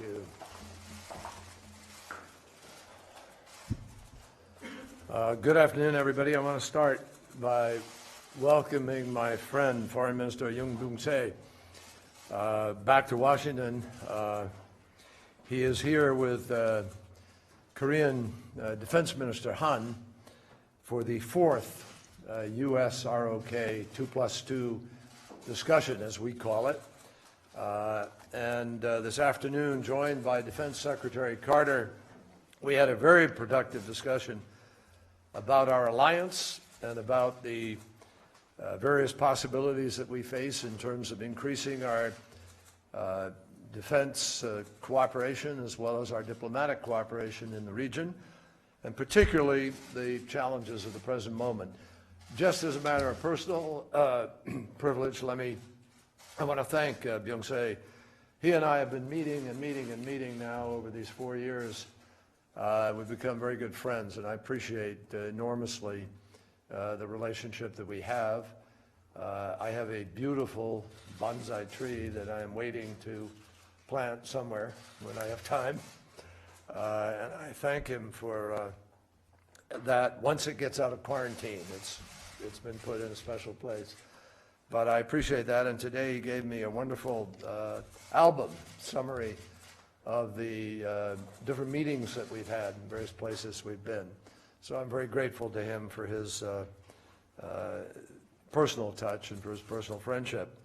you. Good afternoon, everybody. I want to start by welcoming my friend, Foreign Minister Yoon Byung-chae, back to Washington. He is here with Korean Defense Minister Han for the fourth U.S.-ROK 2+2 discussion, as we call it. This afternoon, joined by Defense Secretary Carter, we had a very productive discussion about our alliance and about the various possibilities that we face in terms of increasing our defense cooperation as well as our diplomatic cooperation in the region, and particularly the challenges of the present moment. Just as a matter of personal privilege, I want to thank Byung-chae. He and I have been meeting and meeting now over these 4 years. We've become very good friends, and I appreciate enormously the relationship that we have. I have a beautiful bonsai tree that I am waiting to plant somewhere when I have time. And I thank him for that. Once it gets out of quarantine, it's been put in a special place. But I appreciate that, and today he gave me a wonderful album summary of the different meetings that we've had in various places we've been. So I'm very grateful to him for his personal touch and for his personal friendship.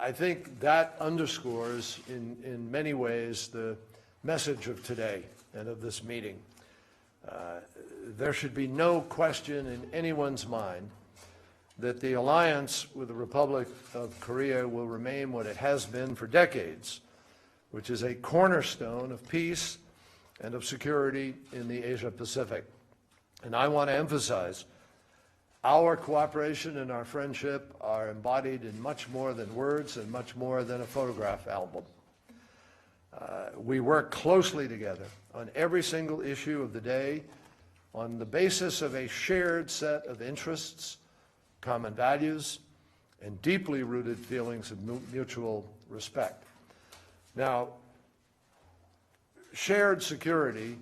I think that underscores in many ways the message of today and of this meeting. There should be no question in anyone's mind that the alliance with the Republic of Korea will remain what it has been for decades, which is a cornerstone of peace and of security in the Asia-Pacific. And I want to emphasize our cooperation and our friendship are embodied in much more than words and much more than a photograph album. We work closely together on every single issue of the day on the basis of a shared set of interests, common values, and deeply rooted feelings of mutual respect. Now, shared security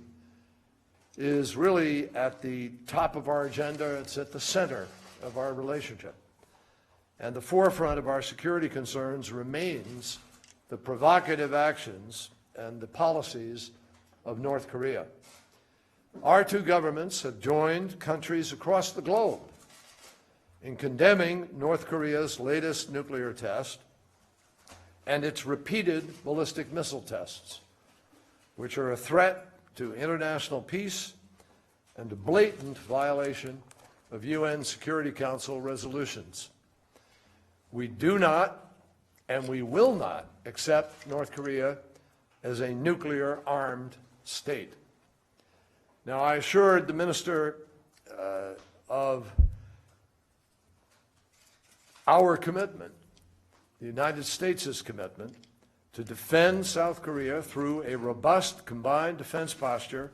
is really at the top of our agenda. It's at the center of our relationship. And the forefront of our security concerns remains the provocative actions and the policies of North Korea. Our two governments have joined countries across the globe in condemning North Korea's latest nuclear test and its repeated ballistic missile tests, which are a threat to international peace and a blatant violation of UN Security Council resolutions. We do not and we will not accept North Korea as a nuclear-armed state. Now, I assured the Minister of our commitment, the United States' commitment, to defend South Korea through a robust combined defense posture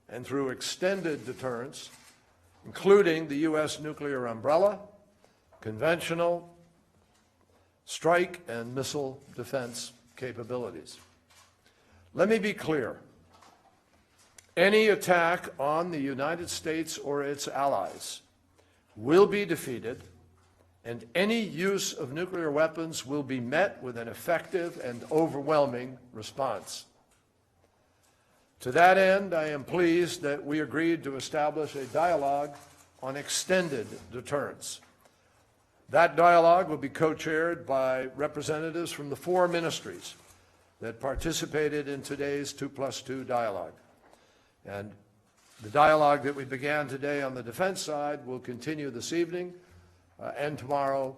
and through extended deterrence, including the U.S. nuclear umbrella, conventional, strike, and missile defense capabilities. Let me be clear. Any attack on the United States or its allies will be defeated, and any use of nuclear weapons will be met with an effective and overwhelming response. To that end, I am pleased that we agreed to establish a dialogue on extended deterrence. That dialogue will be co-chaired by representatives from the 4 ministries that participated in today's 2+2 dialogue. And the dialogue that we began today on the defense side will continue this evening and tomorrow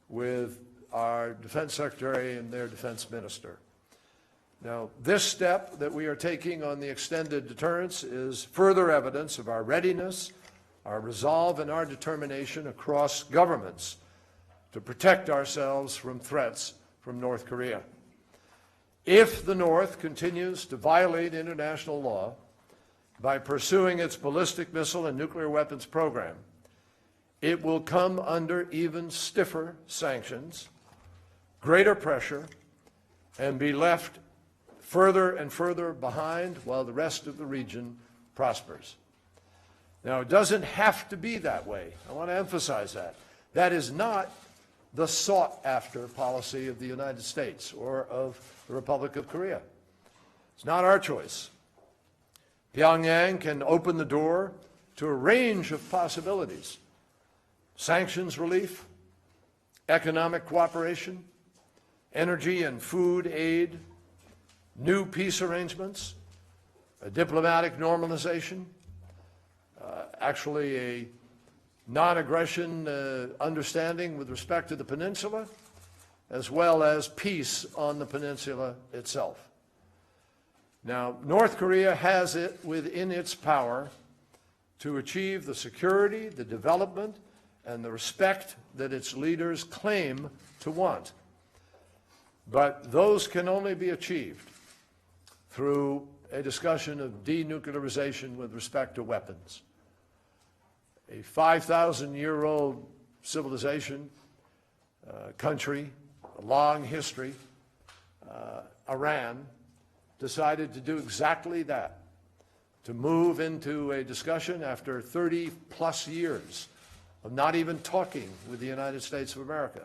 with our Defense Secretary and their Defense Minister. Now, this step that we are taking on the extended deterrence is further evidence of our readiness, our resolve, and our determination across governments to protect ourselves from threats from North Korea. If the North continues to violate international law by pursuing its ballistic missile and nuclear weapons program, it will come under even stiffer sanctions, greater pressure, and be left further and further behind while the rest of the region prospers. Now, it doesn't have to be that way. I want to emphasize that. That is not the sought-after policy of the United States or of the Republic of Korea. It's not our choice. Pyongyang can open the door to a range of possibilities: sanctions relief, economic cooperation, energy and food aid, new peace arrangements, a diplomatic normalization, actually a non-aggression understanding with respect to the peninsula, as well as peace on the peninsula itself. Now, North Korea has it within its power to achieve the security, the development, and the respect that its leaders claim to want. But those can only be achieved through a discussion of denuclearization with respect to weapons. A 5,000-year-old civilization, country, a long history, Iran, decided to do exactly that, to move into a discussion after 30-plus years of not even talking with the United States of America.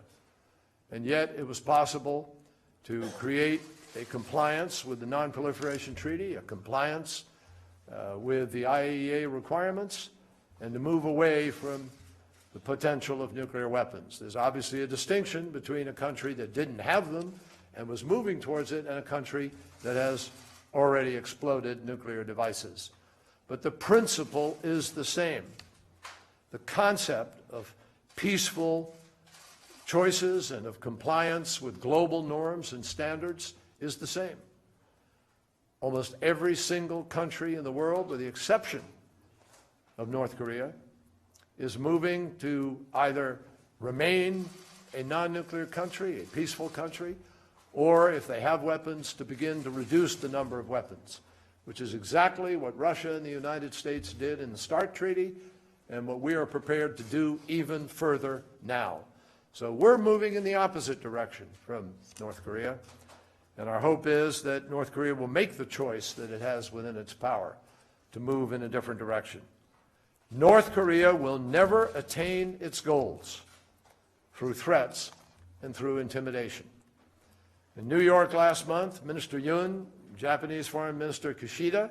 And yet it was possible to create a compliance with the Non-Proliferation Treaty, a compliance with the IAEA requirements, and to move away from the potential of nuclear weapons. There's obviously a distinction between a country that didn't have them and was moving towards it and a country that has already exploded nuclear devices. But the principle is the same. The concept of peaceful choices and of compliance with global norms and standards is the same. Almost every single country in the world, with the exception of North Korea, is moving to either remain a non-nuclear country, a peaceful country, or if they have weapons, to begin to reduce the number of weapons, which is exactly what Russia and the United States did in the START Treaty and what we are prepared to do even further now. So we're moving in the opposite direction from North Korea, and our hope is that North Korea will make the choice that it has within its power to move in a different direction. North Korea will never attain its goals through threats and through intimidation. In New York last month, Minister Yun, Japanese Foreign Minister Kishida,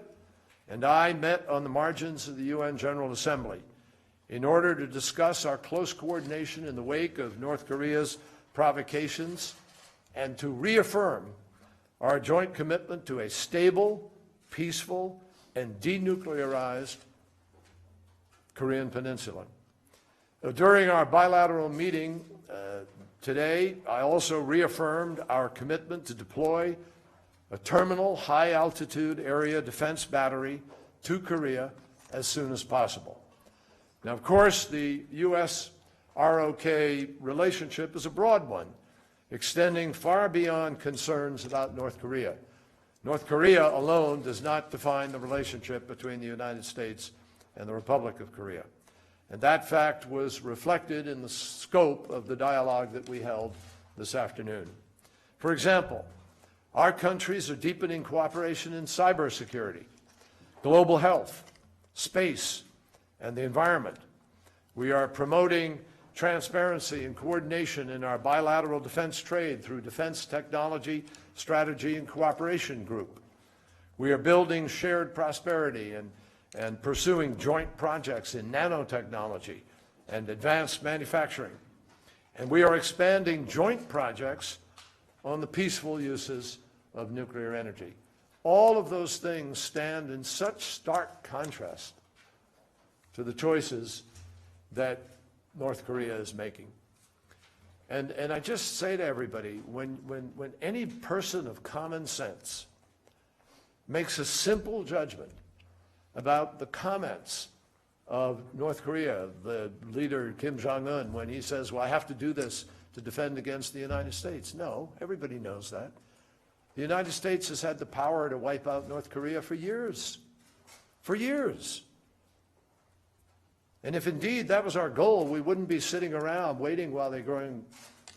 and I met on the margins of the UN General Assembly in order to discuss our close coordination in the wake of North Korea's provocations and to reaffirm our joint commitment to a stable, peaceful, and denuclearized Korean Peninsula. During our bilateral meeting today, I also reaffirmed our commitment to deploy a terminal high-altitude area defense battery to Korea as soon as possible. Now, of course, the U.S.-ROK relationship is a broad one, extending far beyond concerns about North Korea. North Korea alone does not define the relationship between the United States and the Republic of Korea. And that fact was reflected in the scope of the dialogue that we held this afternoon. For example, our countries are deepening cooperation in cybersecurity, global health, space, and the environment. We are promoting transparency and coordination in our bilateral defense trade through Defense Technology Strategy and Cooperation Group. We are building shared prosperity and pursuing joint projects in nanotechnology and advanced manufacturing. And we are expanding joint projects on the peaceful uses of nuclear energy. All of those things stand in such stark contrast to the choices that North Korea is making. And I just say to everybody, when any person of common sense makes a simple judgment about the comments of North Korea, the leader Kim Jong-un, when he says, well, I have to do this to defend against the United States. No, everybody knows that. The United States has had the power to wipe out North Korea for years. For years. And if indeed that was our goal, we wouldn't be sitting around waiting while they're growing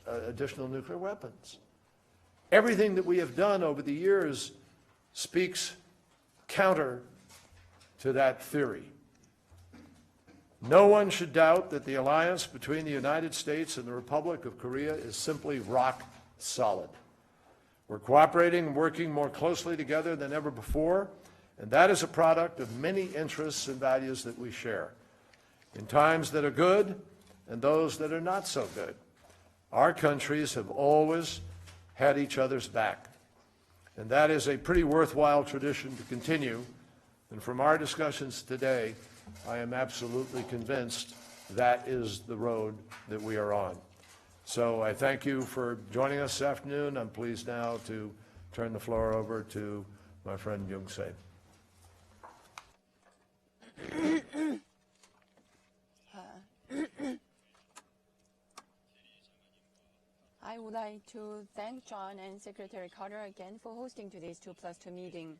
additional nuclear weapons. Everything that we have done over the years speaks counter to that theory. No one should doubt that the alliance between the United States and the Republic of Korea is simply rock solid. We're cooperating and working more closely together than ever before, and that is a product of many interests and values that we share. In times that are good and those that are not so good, our countries have always had each other's back. And that is a pretty worthwhile tradition to continue. And from our discussions today, I am absolutely convinced that is the road that we are on. So I thank you for joining us this afternoon. I'm pleased now to turn the floor over to my friend Yoon Se. I would like to thank John and Secretary Carter again for hosting today's 2+2 meeting.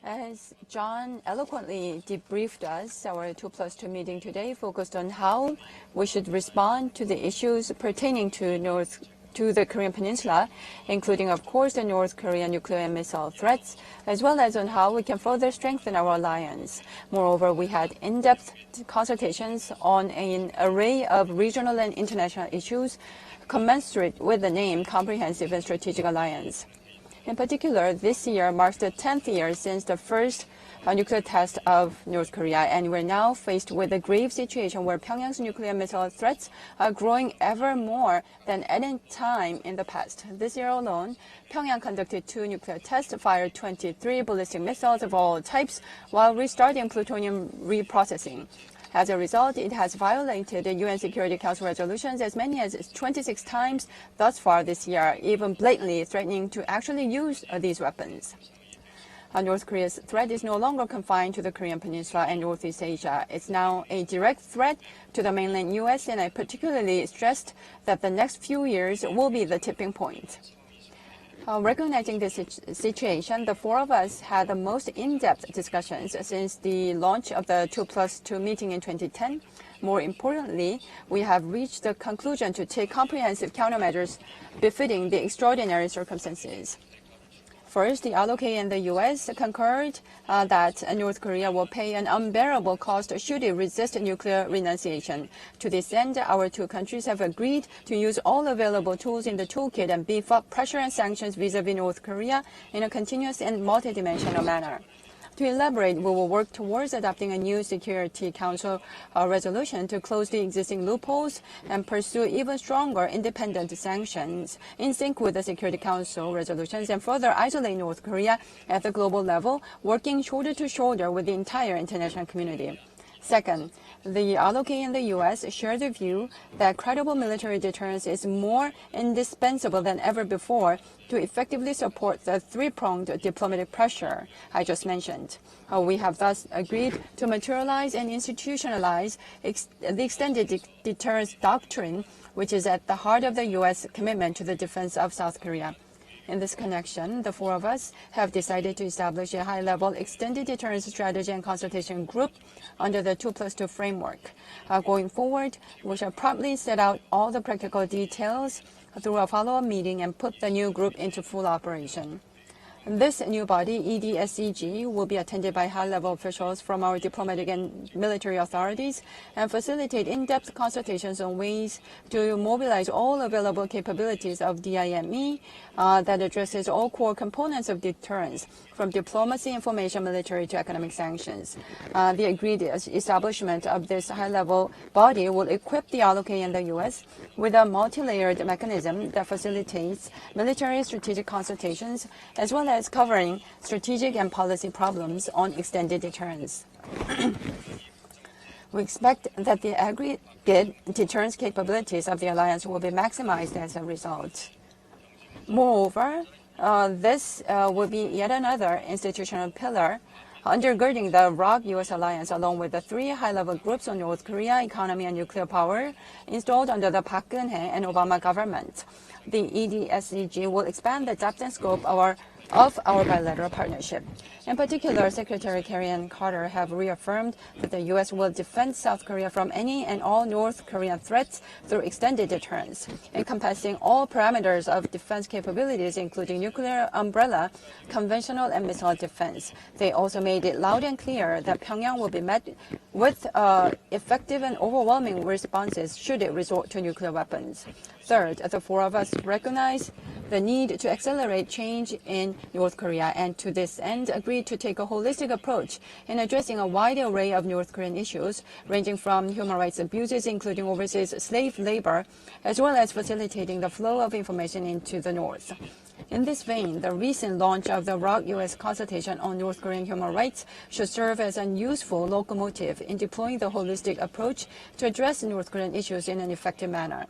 As John eloquently debriefed us, our 2+2 meeting today focused on how we should respond to the issues pertaining to the Korean Peninsula, including, of course, the North Korean nuclear and missile threats, as well as on how we can further strengthen our alliance. Moreover, we had in-depth consultations on an array of regional and international issues commensurate with the name Comprehensive and Strategic Alliance. In particular, this year marks the 10th year since the first nuclear test of North Korea, and we're now faced with a grave situation where Pyongyang's nuclear missile threats are growing ever more than any time in the past. This year alone, Pyongyang conducted 2 nuclear tests, fired 23 ballistic missiles of all types, while restarting plutonium reprocessing. As a result, it has violated the UN Security Council resolutions as many as 26 times thus far this year, even blatantly threatening to actually use these weapons. North Korea's threat is no longer confined to the Korean Peninsula and Northeast Asia. It's now a direct threat to the mainland U.S., and I particularly stressed that the next few years will be the tipping point. Recognizing this situation, the 4 of us had the most in-depth discussions since the launch of the 2+2 meeting in 2010. More importantly, we have reached the conclusion to take comprehensive countermeasures befitting the extraordinary circumstances. First, the ROK and the U.S. concurred that North Korea will pay an unbearable cost should it resist nuclear renunciation. To this end, our 2 countries have agreed to use all available tools in the toolkit and beef up pressure and sanctions vis-à-vis North Korea in a continuous and multidimensional manner. To elaborate, we will work towards adopting a new Security Council resolution to close the existing loopholes and pursue even stronger independent sanctions in sync with the Security Council resolutions and further isolate North Korea at the global level, working shoulder to shoulder with the entire international community. Second, the ROK and the U.S. share the view that credible military deterrence is more indispensable than ever before to effectively support the 3-pronged diplomatic pressure I just mentioned. We have thus agreed to materialize and institutionalize the extended deterrence doctrine, which is at the heart of the U.S. commitment to the defense of South Korea. In this connection, the 4 of us have decided to establish a high-level extended deterrence strategy and consultation group under the 2+2 framework. Going forward, we shall promptly set out all the practical details through a follow-up meeting and put the new group into full operation. This new body, EDSCG, will be attended by high-level officials from our diplomatic and military authorities and facilitate in-depth consultations on ways to mobilize all available capabilities of DIME that addresses all core components of deterrence, from diplomacy, information, military to economic sanctions. The agreed establishment of this high-level body will equip the ROK and the U.S. with a multi-layered mechanism that facilitates military strategic consultations as well as covering strategic and policy problems on extended deterrence. We expect that the aggregate deterrence capabilities of the alliance will be maximized as a result. Moreover, this will be yet another institutional pillar undergirding the ROK-U.S. alliance, along with the 3 high-level groups on North Korea, economy, and nuclear power installed under the Park Geun-hye and Obama government. The EDSCG will expand the depth and scope of our of our bilateral partnership. In particular, Secretary Kerry and Carter have reaffirmed that the U.S. will defend South Korea from any and all North Korean threats through extended deterrence, encompassing all parameters of defense capabilities, including nuclear umbrella, conventional and missile defense. They also made it loud and clear that Pyongyang will be met with effective and overwhelming responses should it resort to nuclear weapons. Third, the four of us recognize the need to accelerate change in North Korea, and to this end agreed to take a holistic approach in addressing a wide array of North Korean issues, ranging from human rights abuses, including overseas slave labor, as well as facilitating the flow of information into the North. In this vein, the recent launch of the ROK-US consultation on North Korean human rights should serve as a useful locomotive in deploying the holistic approach to address North Korean issues in an effective manner.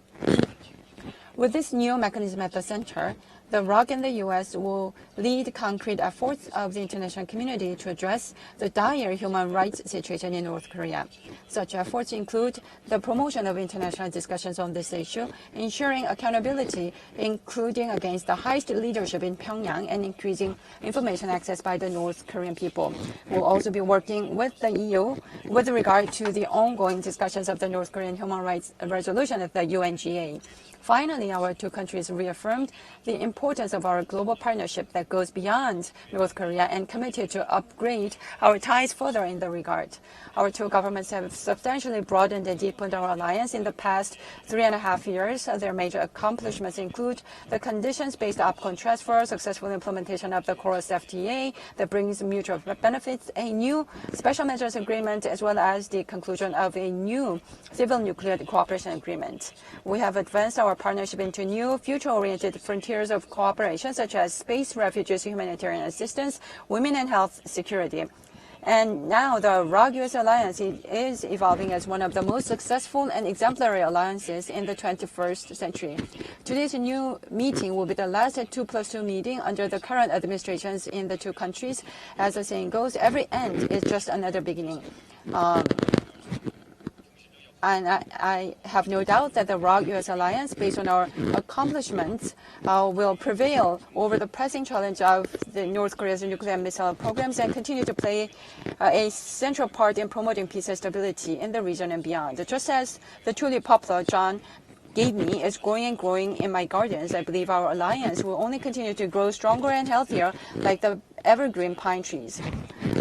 With this new mechanism at the center, the ROK and the U.S. will lead concrete efforts of the international community to address the dire human rights situation in North Korea. Such efforts include the promotion of international discussions on this issue, ensuring accountability, including against the highest leadership in Pyongyang, and increasing information access by the North Korean people. We'll also be working with the EU with regard to the ongoing discussions of the North Korean human rights resolution at the UNGA. Finally, our two countries reaffirmed the importance of our global partnership that goes beyond North Korea and committed to upgrade our ties further in the regard. Our two governments have substantially broadened and deepened our alliance in the past 3.5 years. Their major accomplishments include the conditions-based OPCON transfer, successful implementation of the KORUS FTA that brings mutual benefits, a new special measures agreement, as well as the conclusion of a new civil nuclear cooperation agreement. We have advanced our partnership into new future-oriented frontiers of cooperation, such as space, refugees, humanitarian assistance, women and health security. And now the ROK-US alliance is evolving as one of the most successful and exemplary alliances in the 21st century. Today's new meeting will be the last 2+2 meeting under the current administrations in the two countries. As the saying goes, every end is just another beginning. And I have no doubt that the ROK-US alliance, based on our accomplishments, will prevail over the pressing challenge of the North Korea's nuclear and missile programs and continue to play a central part in promoting peace and stability in the region and beyond. Just as the tulip poplar John gave me is growing and growing in my gardens, I believe our alliance will only continue to grow stronger and healthier like the evergreen pine trees.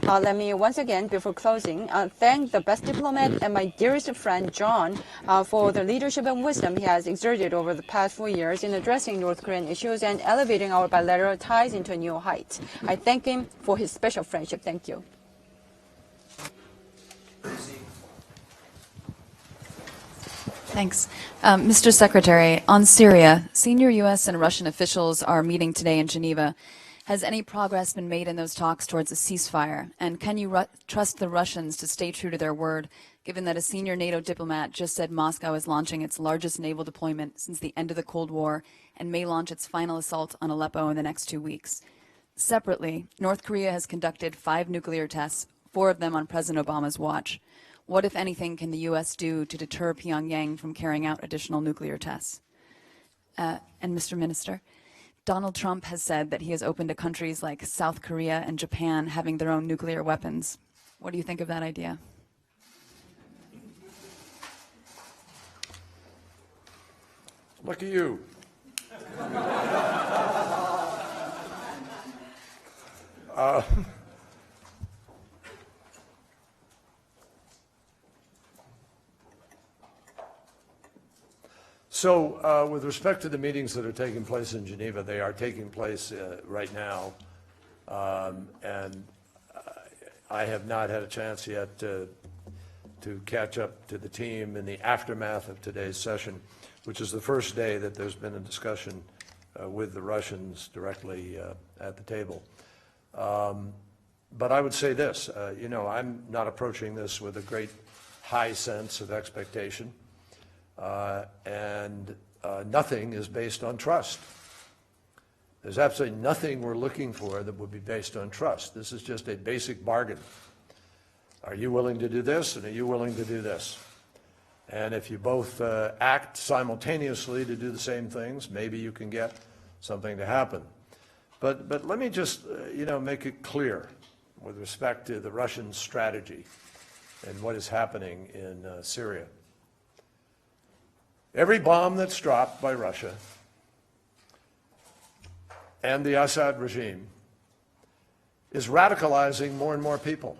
Let me once again, before closing, thank the best diplomat and my dearest friend, John, for the leadership and wisdom he has exerted over the past 4 years in addressing North Korean issues and elevating our bilateral ties into a new height. I thank him for his special friendship. Thank you. Thanks. Mr. Secretary, on Syria, senior U.S. and Russian officials are meeting today in Geneva. Has any progress been made in those talks towards a ceasefire? And can you trust the Russians to stay true to their word, given that a senior NATO diplomat just said Moscow is launching its largest naval deployment since the end of the Cold War and may launch its final assault on Aleppo in the next 2 weeks? Separately, North Korea has conducted 5 nuclear tests, 4 of them on President Obama's watch. What, if anything, can the U.S. do to deter Pyongyang from carrying out additional nuclear tests? And Mr. Minister, Donald Trump has said that he is open to countries like South Korea and Japan having their own nuclear weapons. What do you think of that idea? Look at you. So with respect to the meetings that are taking place in Geneva, they are taking place right now. And I have not had a chance yet to catch up to the team in the aftermath of today's session, which is the first day that there's been a discussion with the Russians directly at the table. But I would say this, you know, I'm not approaching this with a great high sense of expectation. And nothing is based on trust. There's absolutely nothing we're looking for that would be based on trust. This is just a basic bargain. Are you willing to do this, and are you willing to do this? And if you both act simultaneously to do the same things, maybe you can get something to happen. But let me just, make it clear with respect to the Russian strategy and what is happening in Syria. Every bomb that's dropped by Russia and the Assad regime is radicalizing more and more people.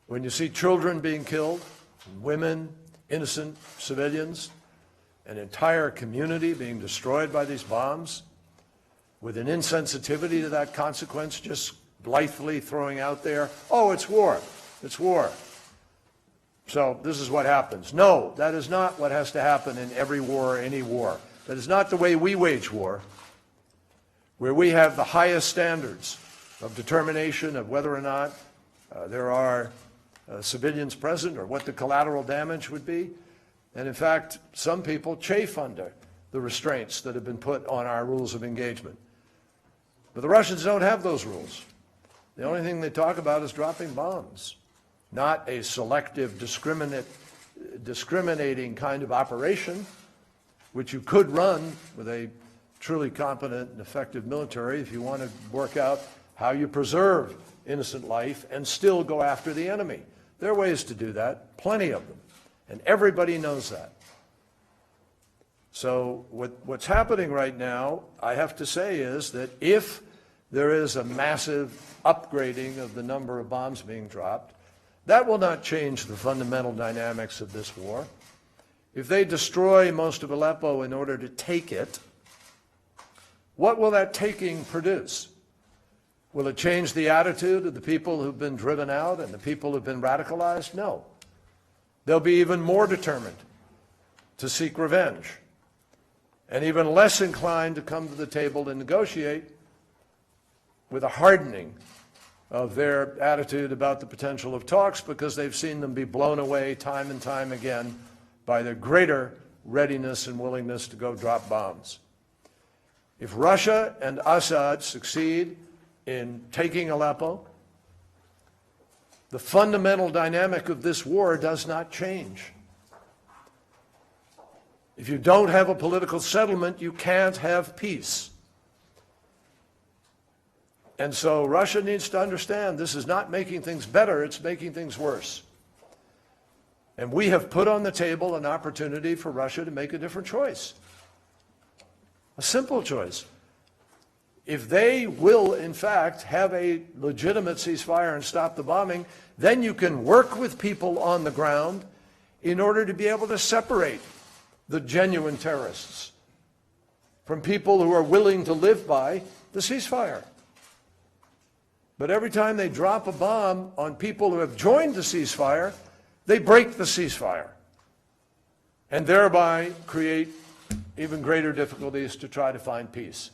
When you see children being killed, women, innocent civilians, an entire community being destroyed by these bombs, with an insensitivity to that consequence, just blithely throwing out there, oh, it's war, it's war. So this is what happens. No, that is not what has to happen in every war, any war. That is not the way we wage war, where we have the highest standards of determination of whether or not there are civilians present or what the collateral damage would be. And in fact, some people chafe under the restraints that have been put on our rules of engagement. But the Russians don't have those rules. The only thing they talk about is dropping bombs, not a selective, discriminating kind of operation, which you could run with a truly competent and effective military if you want to work out how you preserve innocent life and still go after the enemy. There are ways to do that, plenty of them, and everybody knows that. So what's happening right now, I have to say, is that if there is a massive upgrading of the number of bombs being dropped, that will not change the fundamental dynamics of this war. If they destroy most of Aleppo in order to take it, what will that taking produce? Will it change the attitude of the people who've been driven out and the people who've been radicalized? No. They'll be even more determined to seek revenge and even less inclined to come to the table and negotiate, with a hardening of their attitude about the potential of talks, because they've seen them be blown away time and time again by their greater readiness and willingness to go drop bombs. If Russia and Assad succeed in taking Aleppo, the fundamental dynamic of this war does not change. If you don't have a political settlement, you can't have peace. And so Russia needs to understand this is not making things better, it's making things worse. And we have put on the table an opportunity for Russia to make a different choice. A simple choice. If they will, in fact, have a legitimate ceasefire and stop the bombing, then you can work with people on the ground in order to be able to separate the genuine terrorists from people who are willing to live by the ceasefire. But every time they drop a bomb on people who have joined the ceasefire, they break the ceasefire and thereby create even greater difficulties to try to find peace.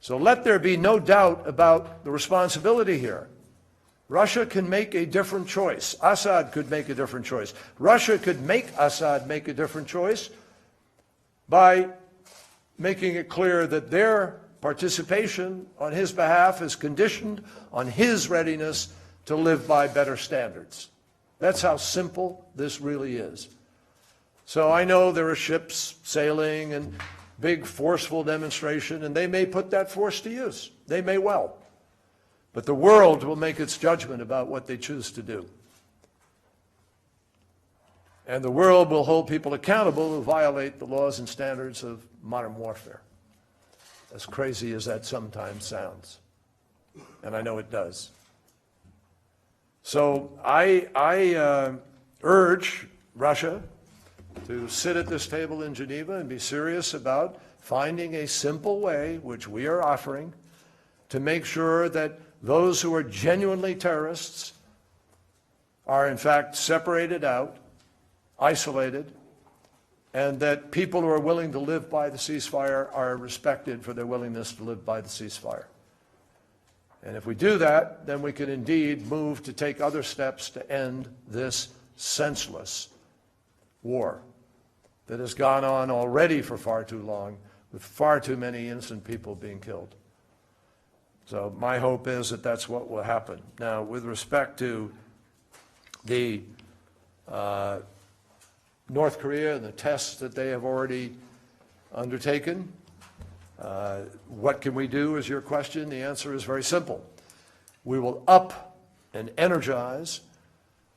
So let there be no doubt about the responsibility here. Russia can make a different choice. Assad could make a different choice. Russia could make Assad make a different choice by making it clear that their participation on his behalf is conditioned on his readiness to live by better standards. That's how simple this really is. So I know there are ships sailing and big forceful demonstration, and they may put that force to use. They may well. But the world will make its judgment about what they choose to do. And the world will hold people accountable who violate the laws and standards of modern warfare, as crazy as that sometimes sounds. And I know it does. So I urge Russia to sit at this table in Geneva and be serious about finding a simple way, which we are offering, to make sure that those who are genuinely terrorists are in fact separated out, isolated, and that people who are willing to live by the ceasefire are respected for their willingness to live by the ceasefire. And if we do that, then we can indeed move to take other steps to end this senseless war that has gone on already for far too long, with far too many innocent people being killed. So my hope is that that's what will happen. Now, with respect to the North Korea and the tests that they have already undertaken, What can we do is your question. The answer is very simple. We will up and energize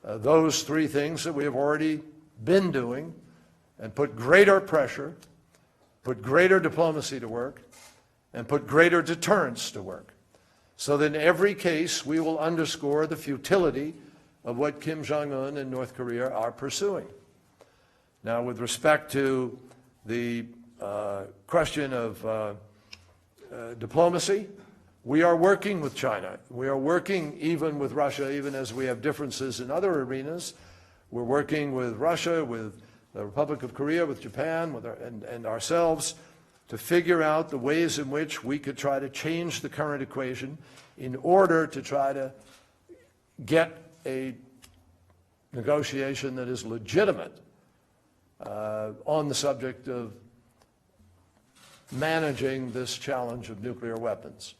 those three things that we have already been doing and put greater pressure, put greater diplomacy to work, and put greater deterrence to work. So that in every case, we will underscore the futility of what Kim Jong-un and North Korea are pursuing. Now, with respect to the question of diplomacy, we are working with China. We are working even with Russia, even as we have differences in other arenas. We're working with Russia, with the Republic of Korea, with Japan, and ourselves to figure out the ways in which we could try to change the current equation in order to try to get a negotiation that is legitimate on the subject of managing this challenge of nuclear weapons.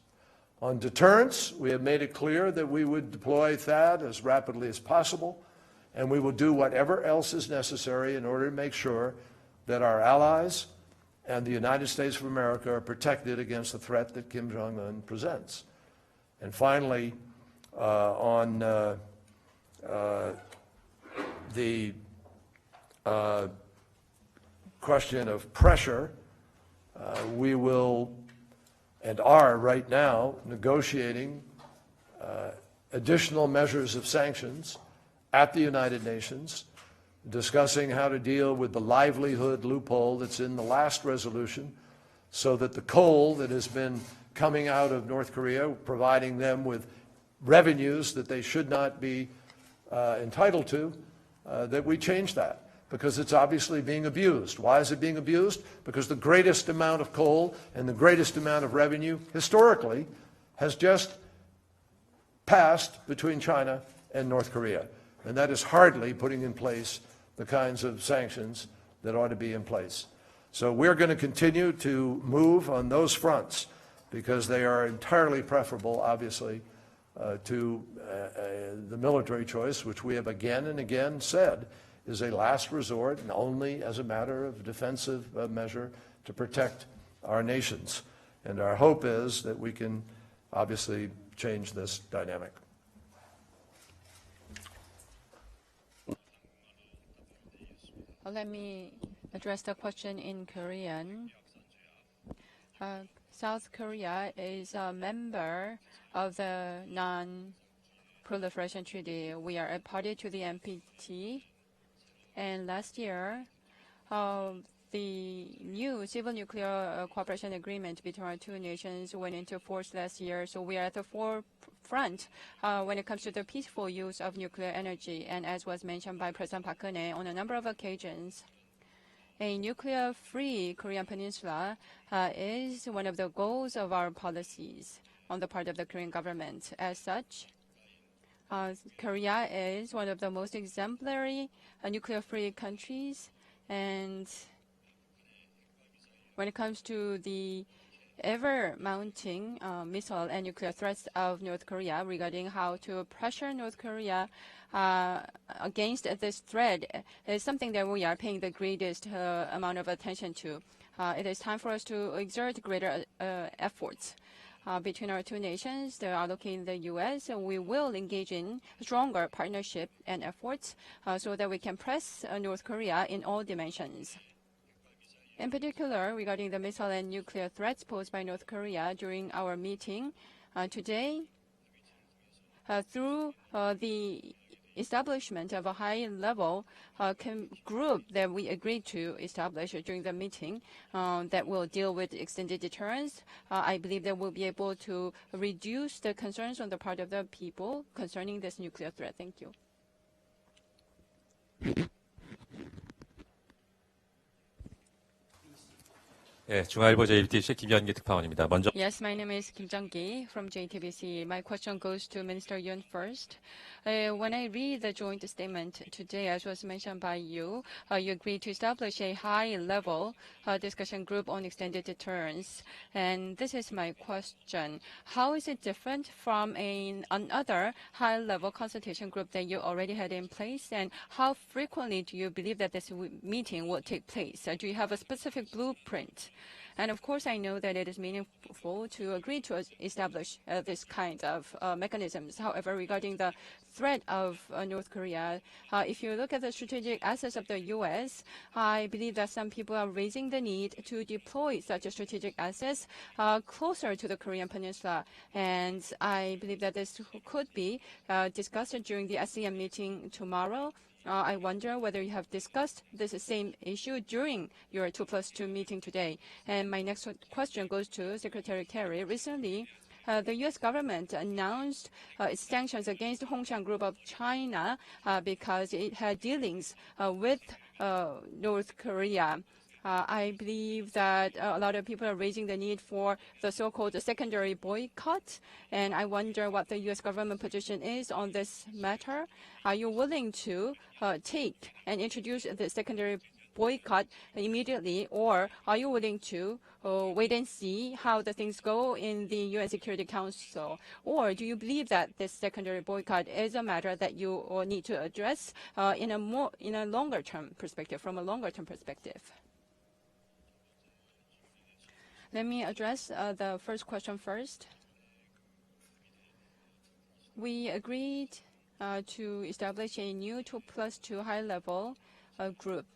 On deterrence, we have made it clear that we would deploy THAAD as rapidly as possible, and we will do whatever else is necessary in order to make sure that our allies and the United States of America are protected against the threat that Kim Jong-un presents. And finally, on the question of pressure, we will and are right now negotiating additional measures of sanctions at the United Nations, discussing how to deal with the livelihood loophole that's in the last resolution, so that the coal that has been coming out of North Korea, providing them with revenues that they should not be entitled to, that we change that, because it's obviously being abused. Why is it being abused? Because the greatest amount of coal and the greatest amount of revenue historically has just passed between China and North Korea. And that is hardly putting in place the kinds of sanctions that ought to be in place. So we're going to continue to move on those fronts because they are entirely preferable, obviously, to the military choice, which we have again and again said is a last resort and only as a matter of defensive measure to protect our nations. And our hope is that we can obviously change this dynamic. Let me address the question in Korean. South Korea is a member of the Non-Proliferation Treaty. We are a party to the NPT. And last year, the new civil nuclear cooperation agreement between our two nations went into force last year. So we are at the forefront when it comes to the peaceful use of nuclear energy. And as was mentioned by President Park Geun-hye on a number of occasions, a nuclear-free Korean peninsula is one of the goals of our policies on the part of the Korean government. As such, Korea is one of the most exemplary nuclear-free countries, and when it comes to the ever-mounting missile and nuclear threats of North Korea regarding how to pressure North Korea against this threat is something that we are paying the greatest amount of attention to. It is time for us to exert greater efforts. Between our two nations, they are located in the U.S., and we will engage in stronger partnership and efforts so that we can press North Korea in all dimensions. In particular, regarding the missile and nuclear threats posed by North Korea during our meeting today, through the establishment of a high-level group that we agreed to establish during the meeting that will deal with extended deterrence. I believe that we'll be able to reduce the concerns on the part of the people concerning this nuclear threat. Thank you. 네, 중앙일보 JTBC 김연기 특파원입니다. 먼저 Yes, my name is Kim Jung-gi from JTBC. My question goes to Minister Yoon first. When I read the joint statement today, as was mentioned by you, you agreed to establish a high-level discussion group on extended deterrence. And this is my question. How is it different from another high-level consultation group that you already had in place? And how frequently do you believe that this meeting will take place? Do you have a specific blueprint? And of course, I know that it is meaningful to agree to establish this kind of mechanisms. However, regarding the threat of North Korea, if you look at the strategic assets of the U.S., I believe that some people are raising the need to deploy such strategic assets closer to the Korean Peninsula. And I believe that this could be discussed during the SCM meeting tomorrow. I wonder whether you have discussed this same issue during your 2+2 meeting today. And my next question goes to Secretary Kerry. Recently, the U.S. government announced its sanctions against Hongshan Group of China because it had dealings with North Korea. I believe that a lot of people are raising the need for the so-called secondary boycott, and I wonder what the U.S. government position is on this matter. Are you willing to take and introduce the secondary boycott immediately, or are you willing to wait and see how the things go in the UN Security Council? Or do you believe that this secondary boycott is a matter that you need to address in a longer-term perspective, from a longer-term perspective? Let me address the first question first. We agreed to establish a new 2+2 high-level group.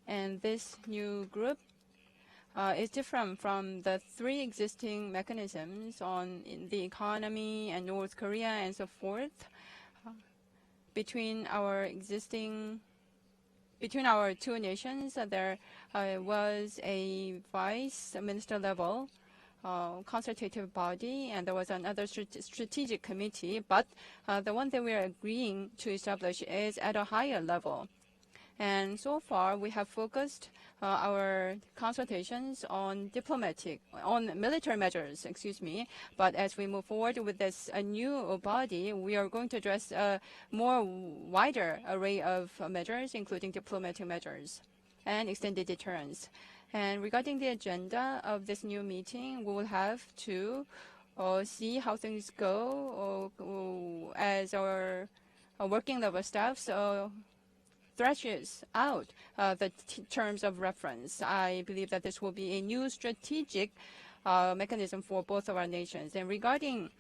And this new group is different from the 3 existing mechanisms in the economy and North Korea and so forth. Between our 2 nations, there was a vice minister level consultative body, and there was another strategic committee, but the one that we are agreeing to establish is at a higher level. And so far, we have focused our consultations on military measures, But as we move forward with this new body, we are going to address a more wider array of measures, including diplomatic measures and extended deterrence. And regarding the agenda of this new meeting, we will have to see how things go as our working level staff threshes out the terms of reference. I believe that this will be a new strategic mechanism for both of our nations. And regarding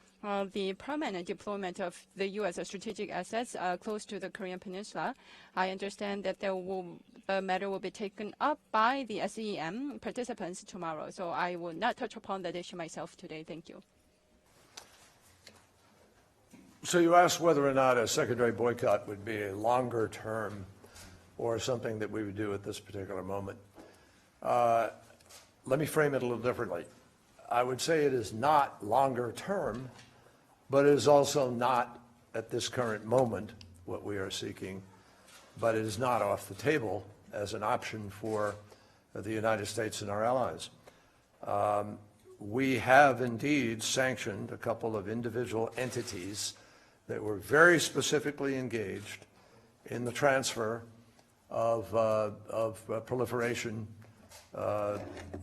the permanent deployment of the U.S. strategic assets close to the Korean Peninsula, I understand that the matter will be taken up by the SEM participants tomorrow. So I will not touch upon that issue myself today. Thank you. So you asked whether or not a secondary boycott would be a longer term or something that we would do at this particular moment. Let me frame it a little differently. I would say it is not longer term, but it is also not at this current moment what we are seeking, but it is not off the table as an option for the United States and our allies. We have indeed sanctioned a couple of individual entities that were very specifically engaged in the transfer of proliferation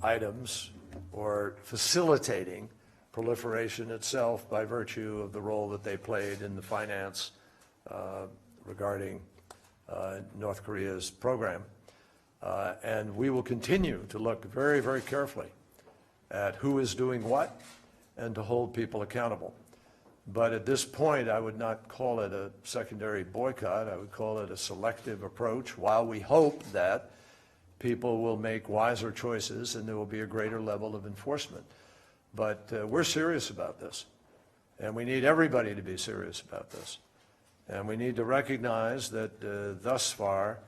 items or facilitating proliferation itself by virtue of the role that they played in the finance regarding North Korea's program. And we will continue to look very, very carefully at who is doing what and to hold people accountable. But at this point, I would not call it a secondary boycott. I would call it a selective approach, while we hope that people will make wiser choices and there will be a greater level of enforcement. But we're serious about this, and we need everybody to be serious about this. And we need to recognize that thus far,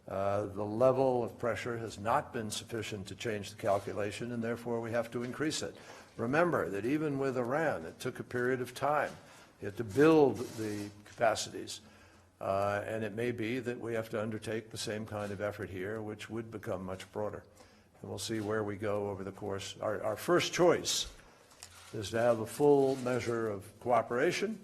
the level of pressure has not been sufficient to change the calculation, and therefore we have to increase it. Remember that even with Iran, it took a period of time. You had to build the capacities, and it may be that we have to undertake the same kind of effort here, which would become much broader. And we'll see where we go over the course. Our first choice is to have a full measure of cooperation,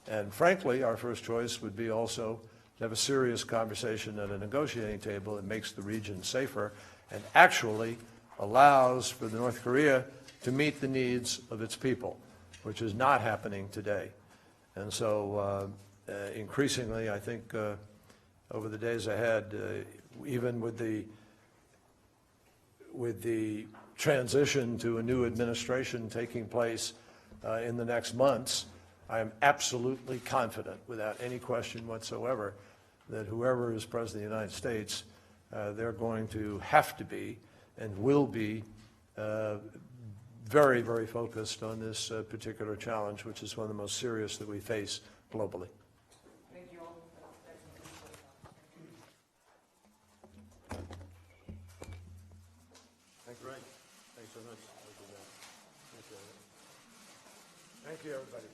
and frankly, our first choice would be also to have a serious conversation at a negotiating table that makes the region safer and actually allows for North Korea to meet the needs of its people, which is not happening today. And so increasingly, I think over the days ahead, even with the transition to a new administration taking place in the next months, I am absolutely confident, without any question whatsoever, that whoever is President of the United States, they're going to have to be and will be very, very focused on this particular challenge, which is one of the most serious that we face globally. Thank you all. Thank you. Thanks so much. Thank you, everybody.